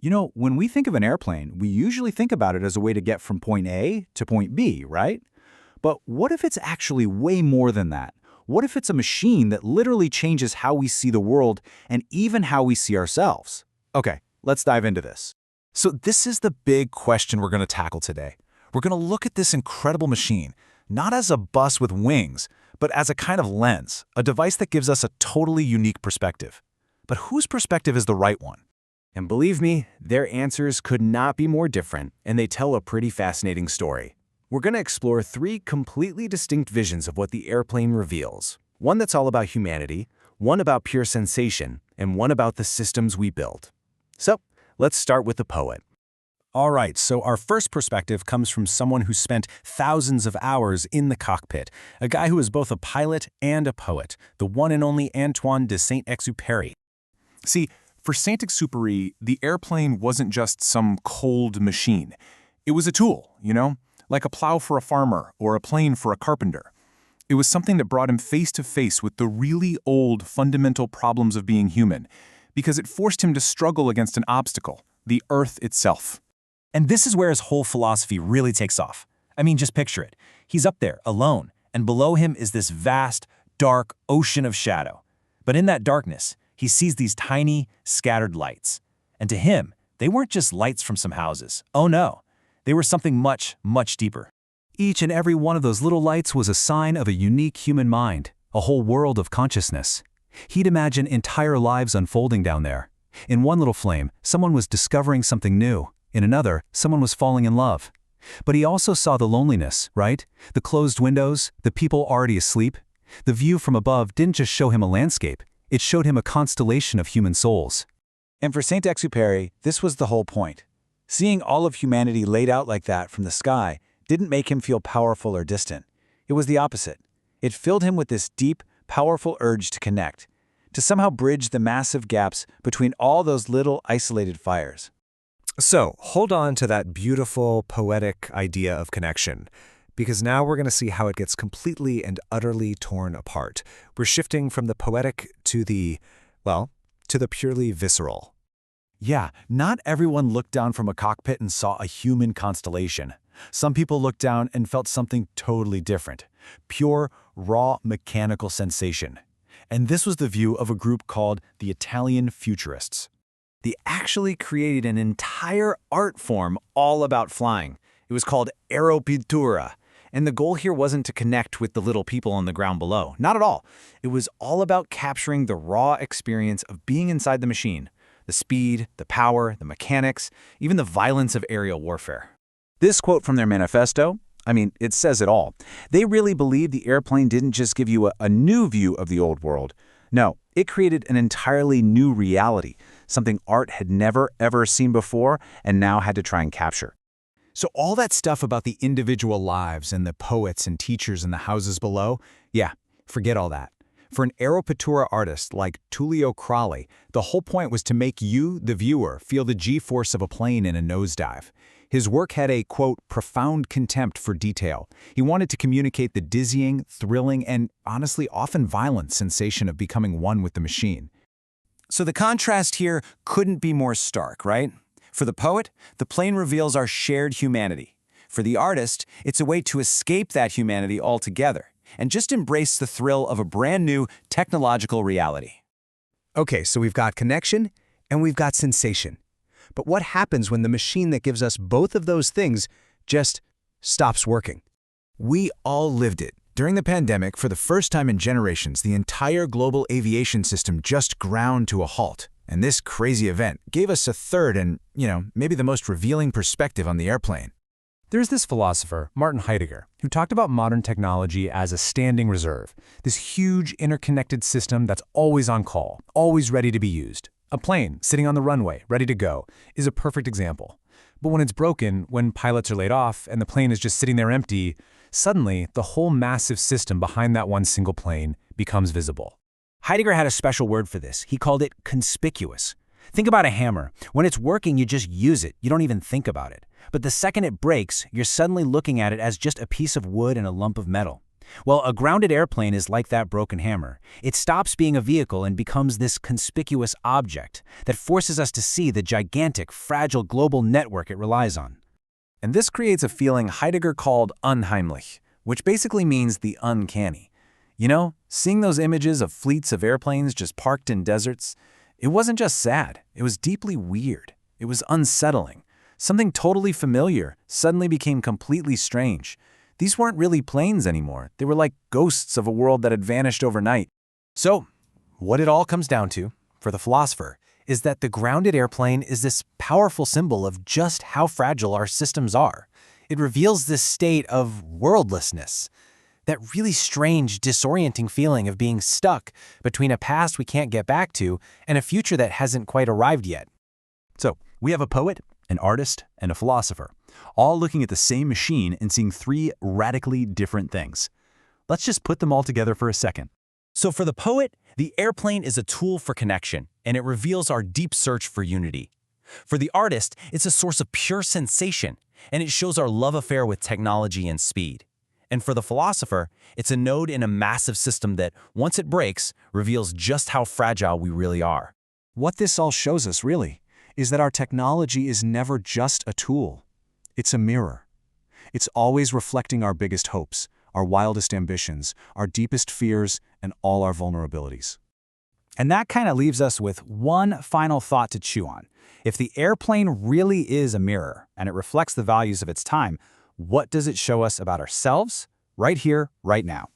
When we think of an airplane, we usually think about it as a way to get from point A to point B, right? But what if it's actually way more than that? What if it's a machine that literally changes how we see the world and even how we see ourselves? Okay, let's dive into this. So this is the big question we're going to tackle today. We're going to look at this incredible machine, not as a bus with wings, but as a kind of lens, a device that gives us a totally unique perspective. But whose perspective is the right one? And believe me, their answers could not be more different, and they tell a pretty fascinating story. We're going to explore three completely distinct visions of what the airplane reveals. One that's all about humanity, one about pure sensation, and one about the systems we build. So, let's start with the poet. All right, so our first perspective comes from someone who spent thousands of hours in the cockpit, a guy who is both a pilot and a poet, the one and only Antoine de Saint-Exupéry. See, for Saint-Exupéry, the airplane wasn't just some cold machine. It was a tool, like a plow for a farmer or a plane for a carpenter. It was something that brought him face to face with the really old fundamental problems of being human, because it forced him to struggle against an obstacle, the Earth itself. And this is where his whole philosophy really takes off. I mean, just picture it. He's up there, alone, and below him is this vast, dark ocean of shadow. But in that darkness, he sees these tiny, scattered lights. And to him, they weren't just lights from some houses. Oh no, they were something much, much deeper. Each and every one of those little lights was a sign of a unique human mind, a whole world of consciousness. He'd imagine entire lives unfolding down there. In one little flame, someone was discovering something new. In another, someone was falling in love. But he also saw the loneliness, right? The closed windows, the people already asleep. The view from above didn't just show him a landscape. It showed him a constellation of human souls. And for Saint-Exupéry, this was the whole point. Seeing all of humanity laid out like that from the sky didn't make him feel powerful or distant. It was the opposite. It filled him with this deep, powerful urge to connect, to somehow bridge the massive gaps between all those little isolated fires. So, hold on to that beautiful, poetic idea of connection, because now we're going to see how it gets completely and utterly torn apart. We're shifting from the poetic to the purely visceral. Yeah, not everyone looked down from a cockpit and saw a human constellation. Some people looked down and felt something totally different. Pure, raw, mechanical sensation. And this was the view of a group called the Italian Futurists. They actually created an entire art form all about flying. It was called aeroplano. And the goal here wasn't to connect with the little people on the ground below. Not at all. It was all about capturing the raw experience of being inside the machine. The speed, the power, the mechanics, even the violence of aerial warfare. This quote from their manifesto, it says it all. They really believed the airplane didn't just give you a new view of the old world. No, it created an entirely new reality, something art had never, ever seen before and now had to try and capture. So all that stuff about the individual lives and the poets and teachers in the houses below, yeah, forget all that. For an aeroplano artist like Tullio Crowley, the whole point was to make you, the viewer, feel the G-force of a plane in a nosedive. His work had a, quote, profound contempt for detail. He wanted to communicate the dizzying, thrilling, and honestly often violent sensation of becoming one with the machine. So the contrast here couldn't be more stark, right? For the poet, the plane reveals our shared humanity. For the artist, it's a way to escape that humanity altogether and just embrace the thrill of a brand new technological reality. Okay, so we've got connection and we've got sensation. But what happens when the machine that gives us both of those things just stops working? We all lived it. During the pandemic, for the first time in generations, the entire global aviation system just ground to a halt. And this crazy event gave us a third and, maybe the most revealing perspective on the airplane. There's this philosopher, Martin Heidegger, who talked about modern technology as a standing reserve, this huge interconnected system that's always on call, always ready to be used. A plane sitting on the runway, ready to go, is a perfect example. But when it's broken, when pilots are laid off and the plane is just sitting there empty, suddenly the whole massive system behind that one single plane becomes visible. Heidegger had a special word for this. He called it conspicuous. Think about a hammer. When it's working, you just use it. You don't even think about it. But the second it breaks, you're suddenly looking at it as just a piece of wood and a lump of metal. Well, a grounded airplane is like that broken hammer. It stops being a vehicle and becomes this conspicuous object that forces us to see the gigantic, fragile global network it relies on. And this creates a feeling Heidegger called unheimlich, which basically means the uncanny. You know, seeing those images of fleets of airplanes just parked in deserts, it wasn't just sad, it was deeply weird. It was unsettling. Something totally familiar suddenly became completely strange. These weren't really planes anymore. They were like ghosts of a world that had vanished overnight. So, what it all comes down to, for the philosopher, is that the grounded airplane is this powerful symbol of just how fragile our systems are. It reveals this state of worldlessness, that really strange, disorienting feeling of being stuck between a past we can't get back to and a future that hasn't quite arrived yet. So, we have a poet, an artist, and a philosopher, all looking at the same machine and seeing three radically different things. Let's just put them all together for a second. So for the poet, the airplane is a tool for connection, and it reveals our deep search for unity. For the artist, it's a source of pure sensation, and it shows our love affair with technology and speed. And for the philosopher, it's a node in a massive system that, once it breaks, reveals just how fragile we really are. What this all shows us, really, is that our technology is never just a tool. It's a mirror. It's always reflecting our biggest hopes, our wildest ambitions, our deepest fears, and all our vulnerabilities. And that kind of leaves us with one final thought to chew on. If the airplane really is a mirror, and it reflects the values of its time, what does it show us about ourselves, right here, right now?